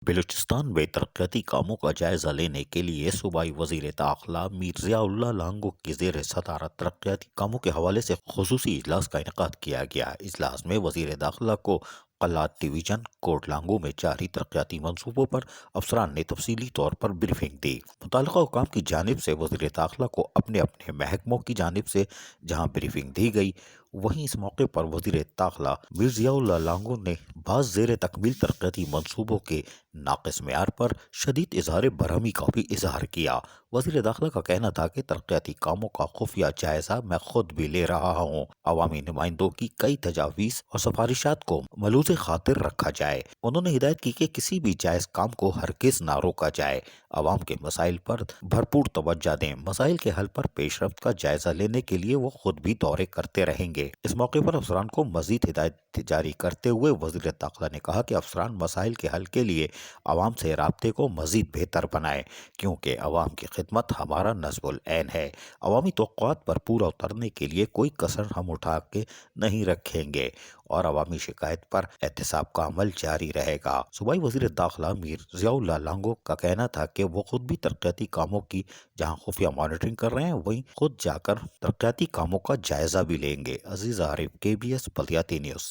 بلوچستان میں ترقیاتی کاموں کا جائزہ لینے کے لیے صوبائی وزیر داخلہ میر ضیاء اللہ لانگو کی زیر صدارت ترقیاتی کاموں کے حوالے سے خصوصی اجلاس کا انعقاد کیا گیا۔ اجلاس میں وزیر داخلہ کو قلات ڈویژن کوٹ لانگو میں جاری ترقیاتی منصوبوں پر افسران نے تفصیلی طور پر بریفنگ دی۔ متعلقہ حکام کی جانب سے وزیر داخلہ کو اپنے اپنے محکموں کی جانب سے جہاں بریفنگ دی گئی، وہیں اس موقع پر وزیر داخلہ میر ضیاء اللہ لانگو نے بعض زیر تکمیل ترقیاتی منصوبوں کے ناقص معیار پر شدید اظہار برہمی کا بھی اظہار کیا۔ وزیر داخلہ کا کہنا تھا کہ ترقیاتی کاموں کا خفیہ جائزہ میں خود بھی لے رہا ہوں۔ عوامی نمائندوں کی کئی تجاویز اور سفارشات کو ملحوظ خاطر رکھا جائے۔ انہوں نے ہدایت کی کہ کسی بھی جائز کام کو ہرگز نہ روکا جائے، عوام کے مسائل پر بھرپور توجہ دیں۔ مسائل کے حل پر پیش رفت کا جائزہ لینے کے لیے وہ خود بھی دورے کرتے رہیں گے۔ اس موقع پر افسران کو مزید ہدایت جاری کرتے ہوئے وزیر داخلہ نے کہا کہ افسران مسائل کے حل کے لیے عوام سے رابطے کو مزید بہتر بنائیں، کیونکہ عوام کی خدمت ہمارا نصب العین ہے۔ عوامی توقعات پر پورا اترنے کے لیے کوئی کسر ہم اٹھا کے نہیں رکھیں گے اور عوامی شکایت پر احتساب کا عمل جاری رہے گا۔ صوبائی وزیر داخلہ میر ضیاء اللہ لانگو کا کہنا تھا کہ وہ خود بھی ترقیاتی کاموں کی جہاں خفیہ مانیٹرنگ کر رہے ہیں، وہیں خود جا کر ترقیاتی کاموں کا جائزہ بھی لیں گے۔ عزیز عارف، KBS بلدیاتی نیوز۔